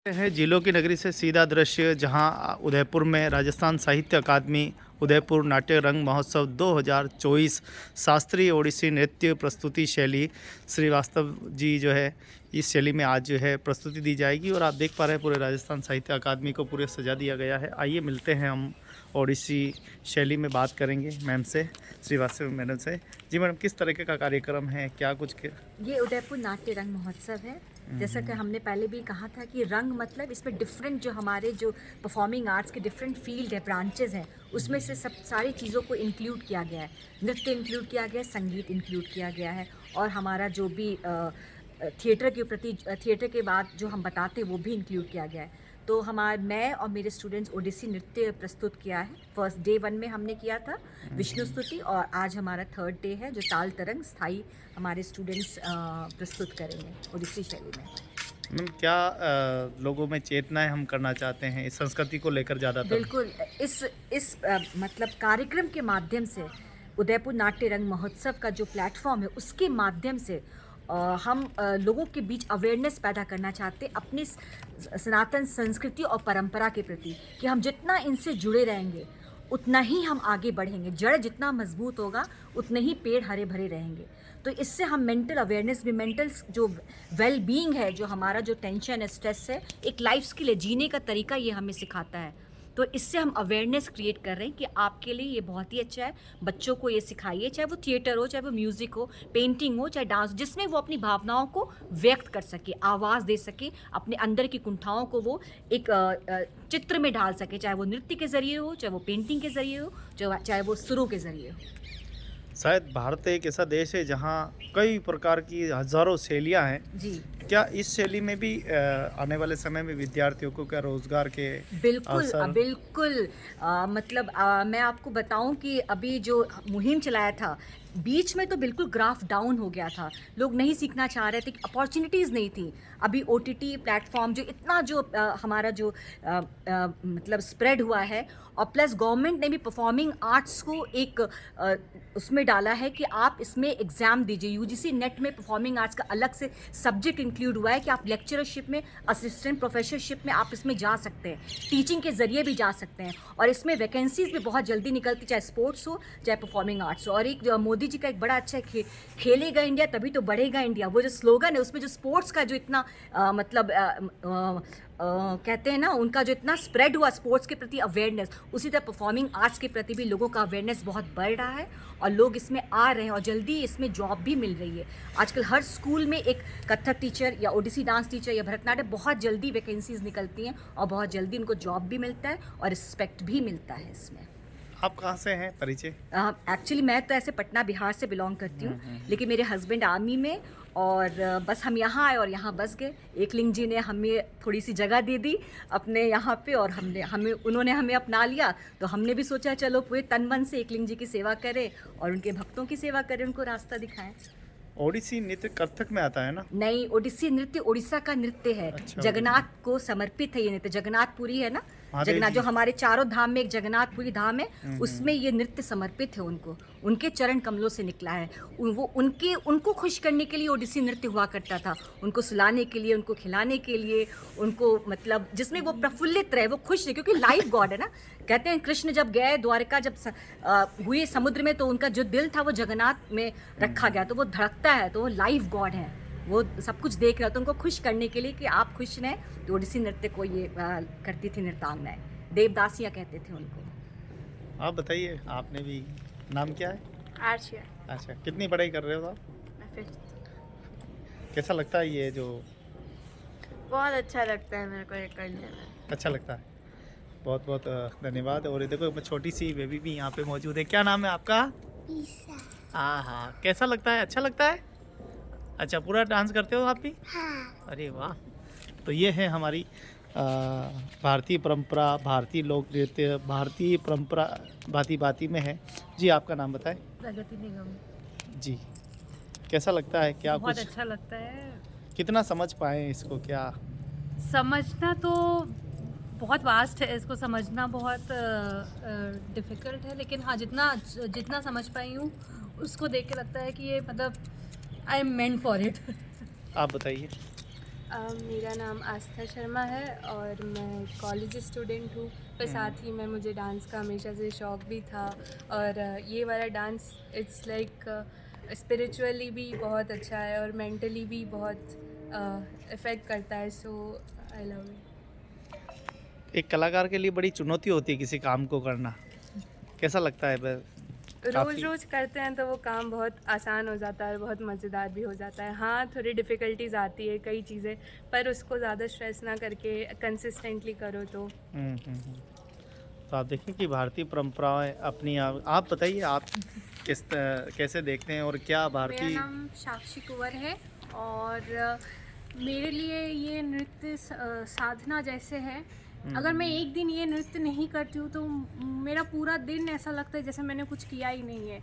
है जिलों की नगरी से सीधा दृश्य जहां उदयपुर में राजस्थान साहित्य अकादमी उदयपुर नाट्य रंग महोत्सव 2024 शास्त्रीय ओडिसी नृत्य प्रस्तुति शैली श्रीवास्तव जी जो है इस शैली में आज जो है प्रस्तुति दी जाएगी। और आप देख पा रहे हैं पूरे राजस्थान साहित्य अकादमी को पूरे सजा दिया गया है। आइए मिलते हैं हम ओडिसी शैली में बात करेंगे मैम से, श्रीवास्तव मैडम से। जी मैडम, किस तरीके का कार्यक्रम है, क्या कुछ ये उदयपुर नाट्य रंग महोत्सव है। जैसा कि हमने पहले भी कहा था कि रंग मतलब इसमें डिफरेंट जो हमारे जो परफॉर्मिंग आर्ट्स के डिफरेंट फील्ड है, ब्रांचेज हैं, उसमें से सब सारी चीज़ों को इंक्लूड किया गया है। नृत्य इंक्लूड किया गया है, संगीत इंक्लूड किया गया है, और हमारा जो भी थिएटर के प्रति थिएटर के बाद जो हम बताते हैं वो भी इंक्लूड किया गया है। तो मैं और मेरे स्टूडेंट्स ओडिसी नृत्य प्रस्तुत किया है। फर्स्ट डे 1 में हमने किया था विष्णु स्तुति, और आज हमारा थर्ड डे है जो ताल तरंग स्थाई हमारे स्टूडेंट्स प्रस्तुत करेंगे ओडिसी शैली में। मैम क्या लोगों में चेतनाएं हम करना चाहते हैं इस संस्कृति को लेकर ज़्यादातर? बिल्कुल, इस मतलब कार्यक्रम के माध्यम से उदयपुर नाट्य रंग महोत्सव का जो प्लेटफॉर्म है उसके माध्यम से हम लोगों के बीच अवेयरनेस पैदा करना चाहते हैं अपनी सनातन संस्कृति और परंपरा के प्रति, कि हम जितना इनसे जुड़े रहेंगे उतना ही हम आगे बढ़ेंगे। जड़ जितना मजबूत होगा उतने ही पेड़ हरे भरे रहेंगे। तो इससे हम मेंटल अवेयरनेस भी, मेंटल जो वेल बीइंग है, जो हमारा जो टेंशन है, स्ट्रेस है, एक लाइफ स्किल है, जीने का तरीका ये हमें सिखाता है। तो इससे हम अवेयरनेस क्रिएट कर रहे हैं कि आपके लिए ये बहुत ही अच्छा है। बच्चों को ये सिखाइए, चाहे वो थिएटर हो, चाहे वो म्यूज़िक हो, पेंटिंग हो, चाहे डांस, जिसमें वो अपनी भावनाओं को व्यक्त कर सके, आवाज़ दे सके, अपने अंदर की कुंठाओं को वो एक चित्र में ढाल सके, चाहे वो नृत्य के ज़रिए हो, चाहे वो पेंटिंग के ज़रिए हो, चाहे वो सुरों के ज़रिए हो। शायद भारत एक ऐसा देश है जहाँ कई प्रकार की हजारों शैलियाँ हैं। जी क्या इस शैली में भी आने वाले समय में विद्यार्थियों को क्या रोजगार के बिल्कुल अवसर? बिल्कुल मतलब मैं आपको बताऊं कि अभी जो मुहिम चलाया था, बीच में तो बिल्कुल ग्राफ डाउन हो गया था, लोग नहीं सीखना चाह रहे थे, अपॉर्चुनिटीज़ नहीं थी। अभी OTT प्लेटफॉर्म जो इतना जो हमारा जो मतलब स्प्रेड हुआ है, और प्लस गवर्नमेंट ने भी परफॉर्मिंग आर्ट्स को एक उसमें डाला है कि आप इसमें एग्ज़ाम दीजिए। UGC नेट में परफॉर्मिंग आर्ट्स का अलग से सब्जेक्ट इंक्लूड हुआ है कि आप लेक्चरशिप में, असिस्टेंट प्रोफेसरशिप में आप इसमें जा सकते हैं, टीचिंग के ज़रिए भी जा सकते हैं, और इसमें वैकेंसीज भी बहुत जल्दी निकलती, चाहे स्पोर्ट्स हो चाहे परफॉर्मिंग आर्ट्स हो। और एक मोदी जी का एक बड़ा अच्छा खेलेगा इंडिया तभी तो बढ़ेगा इंडिया, वो जो स्लोगन है उसमें जो स्पोर्ट्स का जो इतना मतलब कहते हैं ना, उनका जो इतना स्प्रेड हुआ स्पोर्ट्स के प्रति अवेयरनेस, उसी तरह परफॉर्मिंग आर्ट्स के प्रति भी लोगों का अवेयरनेस बहुत बढ़ रहा है, और लोग इसमें आ रहे हैं, और जल्दी इसमें जॉब भी मिल रही है। आजकल हर स्कूल में एक कथक टीचर या ओडिसी डांस टीचर या भरतनाट्यम, बहुत जल्दी वैकेंसीज निकलती हैं, और बहुत जल्दी उनको जॉब भी मिलता है और रिस्पेक्ट भी मिलता है इसमें। आप कहाँ से हैं, परिचय? एक्चुअली मैं तो ऐसे पटना बिहार से बिलोंग करती हूँ, लेकिन मेरे हस्बैंड आर्मी में, और बस हम यहाँ आए और यहाँ बस गए। एकलिंग जी ने हमें थोड़ी सी जगह दे दी अपने यहाँ पे, और उन्होंने हमें अपना लिया, तो हमने भी सोचा चलो पूरे तन मन से एकलिंग जी की सेवा करें और उनके भक्तों की सेवा करें, उनको रास्ता दिखाएं। ओडिसी नृत्य कथक में आता है ना? नहीं, ओडिसी नृत्य उड़ीसा का नृत्य है। अच्छा, जगन्नाथ को समर्पित है ये नृत्य। जगन्नाथपुरी है ना, महादेव जगन्नाथ जी। जो हमारे चारों धाम में एक जगन्नाथपुरी धाम है, उसमें ये नृत्य समर्पित है उनको, उनके चरण कमलों से निकला है। वो उनको खुश करने के लिए ओडिसी नृत्य हुआ करता था, उनको सुलाने के लिए, उनको खिलाने के लिए, उनको मतलब जिसमें वो प्रफुल्लित रहे, वो खुश रहे, क्योंकि लाइफ गॉड है ना। कहते हैं कृष्ण जब गए द्वारका, जब हुए समुद्र में, तो उनका जो दिल था वो जगन्नाथ में रखा गया, तो वो धड़कता है, तो वो लाइफ गॉड है, वो सब कुछ देख रहा है। तो उनको खुश करने के लिए कि आप खुश रहें, तो ओडिसी नृत्य को ये करती थी नृत्यांगनाएं, देवदासियाँ कहते थे उनको। आप बताइए, आपने भी, नाम क्या है? आर्शिया। अच्छा, कितनी पढ़ाई कर रहे हो आप? मैं फिफ्थ। कैसा लगता है ये जो? बहुत अच्छा लगता है मेरे को ये करने में। अच्छा लगता है, बहुत बहुत धन्यवाद। और ये देखो छोटी सी बेबी भी यहाँ पे मौजूद है। क्या नाम है आपका? हाँ हाँ, कैसा लगता है? अच्छा लगता है? अच्छा, पूरा डांस करते हो आप भी? हाँ। अरे वाह। तो ये है हमारी भारतीय परंपरा, भारतीय लोक नृत्य, भारतीय परंपरा भांति भांति में है। जी, आपका नाम बताएं। प्रगति निगम। जी, कैसा लगता है? क्या बहुत कुछ अच्छा लगता है। कितना समझ पाए इसको? क्या समझना तो बहुत वास्ट है, इसको समझना बहुत डिफ़िकल्ट है, लेकिन हाँ, जितना समझ पाई हूँ उसको देख के लगता है कि ये मतलब I am meant for it. आप बताइए। मेरा नाम आस्था शर्मा है और मैं कॉलेज स्टूडेंट हूँ, पर साथ ही में मुझे डांस का हमेशा से शौक़ भी था। और ये वाला डांस इट्स लाइक स्पिरिचुअली भी बहुत अच्छा है और मेंटली भी बहुत इफ़ेक्ट करता है, सो आई लव इट। एक कलाकार के लिए बड़ी चुनौती होती है किसी काम को करना, कैसा लगता है? रोज़ रोज़ करते हैं तो वो काम बहुत आसान हो जाता है, बहुत मज़ेदार भी हो जाता है। हाँ, थोड़ी डिफ़िकल्टीज आती है कई चीज़ें, पर उसको ज़्यादा स्ट्रेस ना करके कंसिस्टेंटली करो तो। तो आप देखें कि भारतीय परंपराएं अपनी आप बताइए, आप कैसे देखते हैं और क्या मेरा भारतीय नाम साक्षी कुंवर है और मेरे लिए ये नृत्य साधना जैसे है। अगर मैं एक दिन ये नृत्य नहीं करती हूँ तो मेरा पूरा दिन ऐसा लगता है जैसे मैंने कुछ किया ही नहीं है।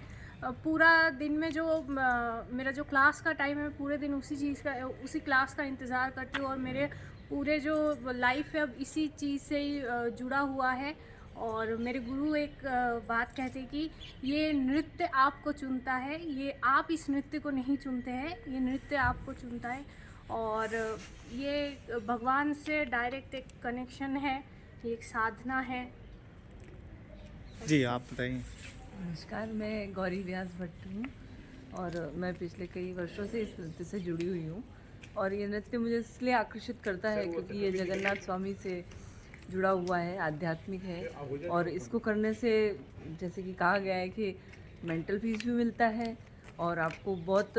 पूरा दिन में जो मेरा जो क्लास का टाइम है, पूरे दिन उसी क्लास का इंतज़ार करती हूँ और मेरे पूरे जो लाइफ है अब इसी चीज़ से ही जुड़ा हुआ है। और मेरे गुरु एक बात कहते हैं कि ये नृत्य आपको चुनता है, ये आप इस नृत्य को नहीं चुनते हैं, ये नृत्य आपको चुनता है। और ये भगवान से डायरेक्ट एक कनेक्शन है, ये एक साधना है। जी आप बताइए। नमस्कार, मैं गौरी व्यास भट्ट हूँ और मैं पिछले कई वर्षों से इस नृत्य से जुड़ी हुई हूँ। और ये नृत्य मुझे इसलिए आकर्षित करता है क्योंकि ये जगन्नाथ स्वामी से जुड़ा हुआ है, आध्यात्मिक है। और इसको करने से जैसे कि कहा गया है कि मेंटल पीस भी मिलता है और आपको बहुत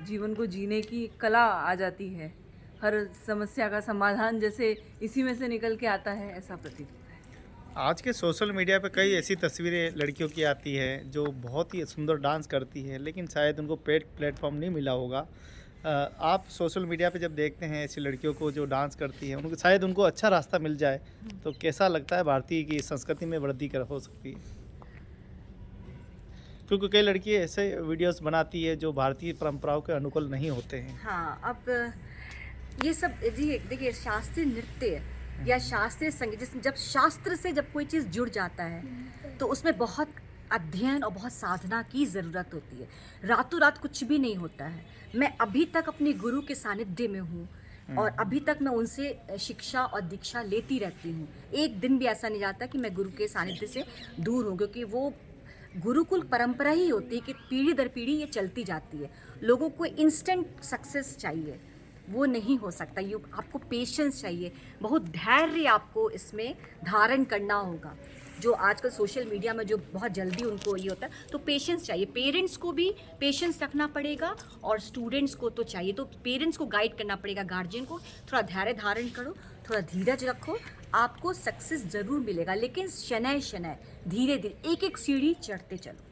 जीवन को जीने की कला आ जाती है। हर समस्या का समाधान जैसे इसी में से निकल के आता है, ऐसा प्रतीत होता है। आज के सोशल मीडिया पे कई ऐसी तस्वीरें लड़कियों की आती है जो बहुत ही सुंदर डांस करती है, लेकिन शायद उनको पेड प्लेटफॉर्म नहीं मिला होगा। आप सोशल मीडिया पे जब देखते हैं ऐसी लड़कियों को जो डांस करती है, उनको शायद उनको अच्छा रास्ता मिल जाए, तो कैसा लगता है भारतीय की संस्कृति में वृद्धि कर हो सकती है? क्योंकि कई लड़की ऐसे वीडियोस बनाती है जो भारतीय परंपराओं के अनुकूल नहीं होते हैं। हाँ, अब ये सब जी देखिए, शास्त्रीय नृत्य या शास्त्रीय संगीत, जब शास्त्र से जब कोई चीज़ जुड़ जाता है तो उसमें बहुत अध्ययन और बहुत साधना की ज़रूरत होती है। रातों रात कुछ भी नहीं होता है। मैं अभी तक अपने गुरु के सानिध्य में हूँ और अभी तक मैं उनसे शिक्षा और दीक्षा लेती रहती हूँ। एक दिन भी ऐसा नहीं जाता कि मैं गुरु के सानिध्य से दूर हूँ, क्योंकि वो गुरुकुल परंपरा ही होती है कि पीढ़ी दर पीढ़ी ये चलती जाती है। लोगों को इंस्टेंट सक्सेस चाहिए, वो नहीं हो सकता। ये आपको पेशेंस चाहिए, बहुत धैर्य आपको इसमें धारण करना होगा। जो आजकल सोशल मीडिया में जो बहुत जल्दी उनको ये होता है, तो पेशेंस चाहिए। पेरेंट्स को भी पेशेंस रखना पड़ेगा और स्टूडेंट्स को तो चाहिए। तो पेरेंट्स को गाइड करना पड़ेगा, गार्जियन को थोड़ा धैर्य धारण करो, थोड़ा धीरज रखो, आपको सक्सेस ज़रूर मिलेगा। लेकिन शनय शनय धीरे धीरे एक एक सीढ़ी चढ़ते चलो।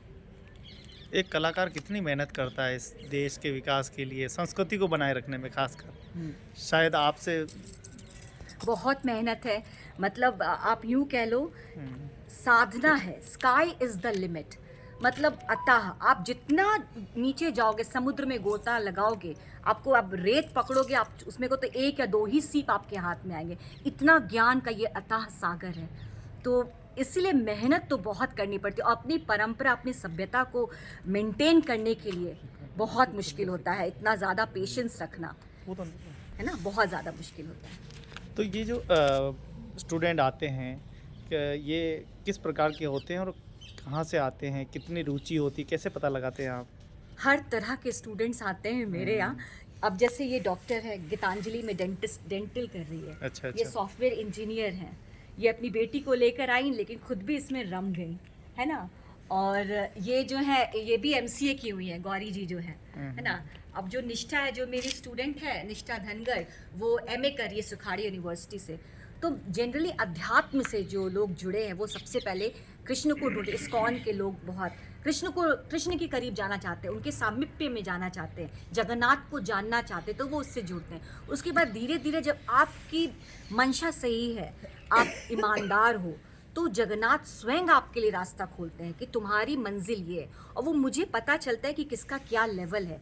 एक कलाकार कितनी मेहनत करता है इस देश के विकास के लिए, संस्कृति को बनाए रखने में खासकर, शायद आपसे बहुत मेहनत है। मतलब आप यूँ कह लो, साधना है, स्काई इज़ द लिमिट। मतलब अतः आप जितना नीचे जाओगे, समुद्र में गोता लगाओगे, आपको अब रेत पकड़ोगे, आप उसमें को तो एक या दो ही सीप आपके हाथ में आएंगे। इतना ज्ञान का ये अथाह सागर है। तो इसलिए मेहनत तो बहुत करनी पड़ती है और अपनी परंपरा, अपनी सभ्यता को मेंटेन करने के लिए बहुत मुश्किल होता है। इतना ज़्यादा पेशेंस रखना है ना, बहुत ज़्यादा मुश्किल होता है। तो ये जो स्टूडेंट आते हैं, ये किस प्रकार के होते हैं और कहाँ से आते हैं, कितनी रुचि होती है, कैसे पता लगाते हैं आप? हर तरह के स्टूडेंट्स आते हैं मेरे यहाँ। अब जैसे ये डॉक्टर है, गीतांजलि में डेंटल कर रही है। अच्छा। ये सॉफ्टवेयर इंजीनियर हैं। ये अपनी बेटी को लेकर आई लेकिन खुद भी इसमें रम गई, है ना। और ये जो है, ये भी MCA की हुई है, गौरी जी जो है ना। अब जो निष्ठा है, जो मेरी स्टूडेंट है निष्ठा धनगर, वो MA कर रही है सुखाड़ी यूनिवर्सिटी से। तो जनरली अध्यात्म से जो लोग जुड़े हैं वो सबसे पहले कृष्ण को ढूंढे। इस्कॉन के लोग बहुत कृष्ण के करीब जाना चाहते हैं, उनके सामिप्य में जाना चाहते हैं, जगन्नाथ को जानना चाहते हैं, तो वो उससे जुड़ते हैं। उसके बाद धीरे धीरे जब आपकी मंशा सही है, आप ईमानदार हो, तो जगन्नाथ स्वयं आपके लिए रास्ता खोलते हैं कि तुम्हारी मंजिल ये है। और वो मुझे पता चलता है कि किसका क्या लेवल है।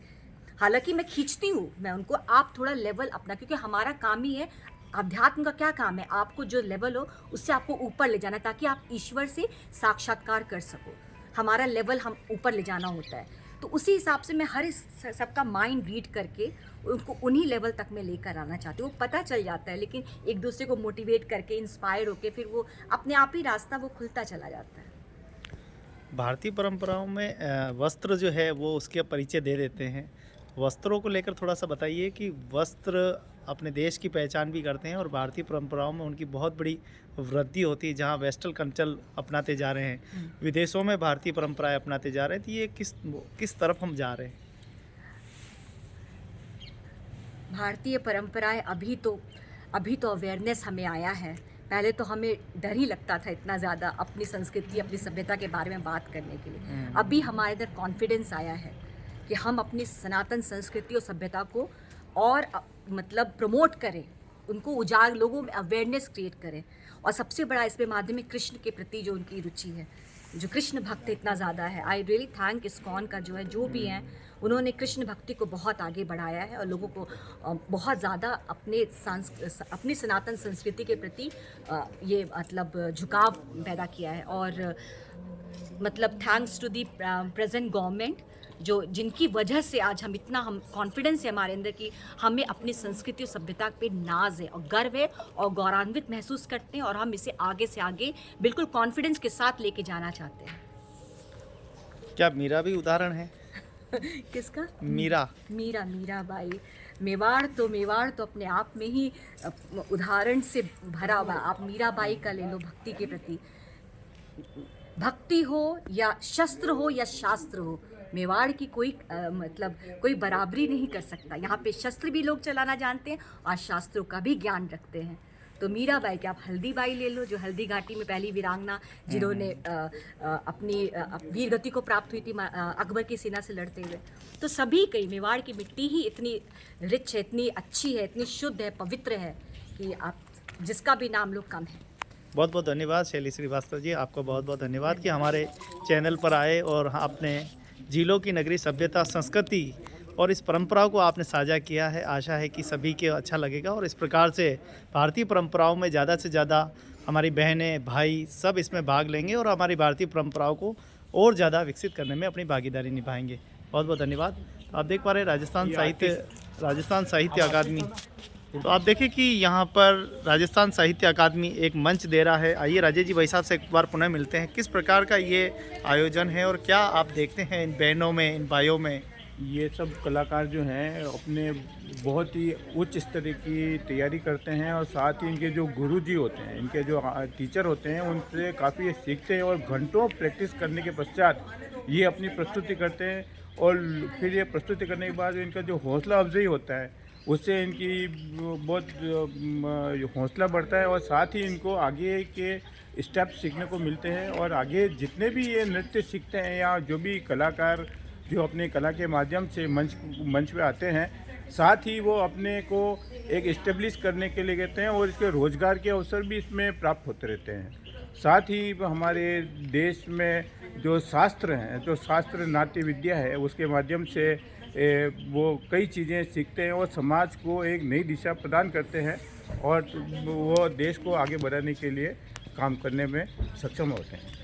हालांकि मैं खींचती हूँ मैं उनको, आप थोड़ा लेवल अपना, क्योंकि हमारा काम ही है, अध्यात्म का क्या काम है, आपको जो लेवल हो उससे आपको ऊपर ले जाना, ताकि आप ईश्वर से साक्षात्कार कर सको। हमारा लेवल हम ऊपर ले जाना होता है। तो उसी हिसाब से मैं हर सबका माइंड रीड करके उनको उन्हीं लेवल तक मैं लेकर आना चाहती हूँ। वो पता चल जाता है, लेकिन एक दूसरे को मोटिवेट करके, इंस्पायर होके फिर वो अपने आप ही रास्ता वो खुलता चला जाता है। भारतीय परंपराओं में वस्त्र जो है वो उसके परिचय दे देते हैं। वस्त्रों को लेकर थोड़ा सा बताइए कि वस्त्र अपने देश की पहचान भी करते हैं और भारतीय परंपराओं में उनकी बहुत बड़ी वृद्धि होती है। जहाँ वेस्टर्न कल्चर अपनाते जा रहे हैं, विदेशों में भारतीय परंपराएं अपनाते जा रहे हैं, तो ये किस तरफ हम जा रहे हैं? भारतीय परंपराएं अभी तो अवेयरनेस हमें आया है। पहले तो हमें डर ही लगता था इतना ज़्यादा अपनी संस्कृति, अपनी सभ्यता के बारे में बात करने के लिए। अभी हमारे अंदर कॉन्फिडेंस आया है कि हम अपनी सनातन संस्कृति और सभ्यता को और मतलब प्रमोट करें, उनको उजागर, लोगों में अवेयरनेस क्रिएट करें। और सबसे बड़ा इसमें माध्यम है कृष्ण के प्रति जो उनकी रुचि है, जो कृष्ण भक्त इतना ज़्यादा है। आई रियली थैंक इस्कॉन का जो भी हैं, उन्होंने कृष्ण भक्ति को बहुत आगे बढ़ाया है और लोगों को बहुत ज़्यादा अपनी सनातन संस्कृति के प्रति ये मतलब झुकाव पैदा किया है। और मतलब thanks to the present government, जिनकी वजह से आज हम कॉन्फिडेंस है हमारे अंदर कि हमें अपनी संस्कृति और सभ्यता पे नाज है और गर्व है और गौरवान्वित महसूस करते हैं, और हम इसे आगे से आगे बिल्कुल कॉन्फिडेंस के साथ लेके जाना चाहते हैं। क्या मीरा भी उदाहरण है? किसका? मीरा बाई। मेवाड़ तो अपने आप में ही उदाहरण से भरा हुआ। आप मीरा बाई का ले लो, भक्ति के प्रति। भक्ति हो या शस्त्र हो या शास्त्र हो, मेवाड़ की कोई बराबरी नहीं कर सकता। यहाँ पे शस्त्र भी लोग चलाना जानते हैं और शास्त्रों का भी ज्ञान रखते हैं। तो मीरा बाई के आप हल्दी बाई ले लो, जो हल्दी घाटी में पहली वीरांगना जिन्होंने अपनी वीर गति को प्राप्त हुई थी अकबर की सेना से लड़ते हुए। तो सभी कई मेवाड़ की मिट्टी ही इतनी रिच है, इतनी अच्छी है, इतनी शुद्ध है, पवित्र है कि आप जिसका भी नाम लो कम है। बहुत बहुत धन्यवाद शैली श्रीवास्तव जी, आपको बहुत बहुत धन्यवाद कि हमारे चैनल पर आए और आपने झीलों की नगरी सभ्यता, संस्कृति और इस परंपरा को आपने साझा किया है। आशा है कि सभी के अच्छा लगेगा और इस प्रकार से भारतीय परंपराओं में ज़्यादा से ज़्यादा हमारी बहनें, भाई सब इसमें भाग लेंगे और हमारी भारतीय परंपराओं को और ज़्यादा विकसित करने में अपनी भागीदारी निभाएंगे। बहुत बहुत धन्यवाद। आप देख पा रहे हैं राजस्थान साहित्य अकादमी। तो आप देखिए कि यहाँ पर राजस्थान साहित्य अकादमी एक मंच दे रहा है। आइए राजेश जी भाई साहब से एक बार पुनः मिलते हैं। किस प्रकार का ये आयोजन है और क्या आप देखते हैं इन बहनों में, इन भाइयों में? ये सब कलाकार जो हैं अपने बहुत ही उच्च स्तर की तैयारी करते हैं और साथ ही इनके जो गुरुजी होते हैं, इनके जो टीचर होते हैं, उनसे काफ़ी सीखते हैं और घंटों प्रैक्टिस करने के पश्चात ये अपनी प्रस्तुति करते हैं। और फिर ये प्रस्तुति करने के बाद इनका जो हौसला अफजाई होता है उससे इनकी बहुत हौसला बढ़ता है और साथ ही इनको आगे के स्टेप सीखने को मिलते हैं। और आगे जितने भी ये नृत्य सीखते हैं या जो भी कलाकार जो अपने कला के माध्यम से मंच पे आते हैं, साथ ही वो अपने को एक इस्टेब्लिश करने के लिए कहते हैं और इसके रोज़गार के अवसर भी इसमें प्राप्त होते रहते हैं। साथ ही हमारे देश में जो शास्त्र हैं, जो शास्त्र नाट्य विद्या है, उसके माध्यम से वो कई चीज़ें सीखते हैं और समाज को एक नई दिशा प्रदान करते हैं और वो देश को आगे बढ़ाने के लिए काम करने में सक्षम होते हैं।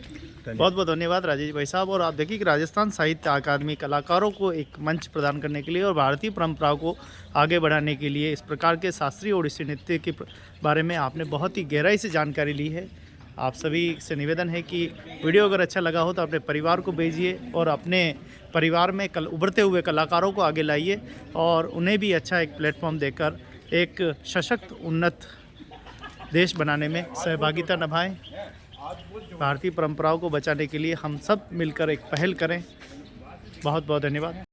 बहुत बहुत धन्यवाद राजेश भाई साहब। और आप देखिए कि राजस्थान साहित्य अकादमी कलाकारों को एक मंच प्रदान करने के लिए और भारतीय परंपराओं को आगे बढ़ाने के लिए इस प्रकार के शास्त्रीय ओडिसी नृत्य के बारे में आपने बहुत ही गहराई से जानकारी ली है। आप सभी से निवेदन है कि वीडियो अगर अच्छा लगा हो तो अपने परिवार को भेजिए और अपने परिवार में उभरते हुए कलाकारों को आगे लाइए और उन्हें भी अच्छा एक प्लेटफॉर्म देकर एक सशक्त, उन्नत देश बनाने में सहभागिता निभाएं। भारतीय परंपराओं को बचाने के लिए हम सब मिलकर एक पहल करें। बहुत बहुत धन्यवाद।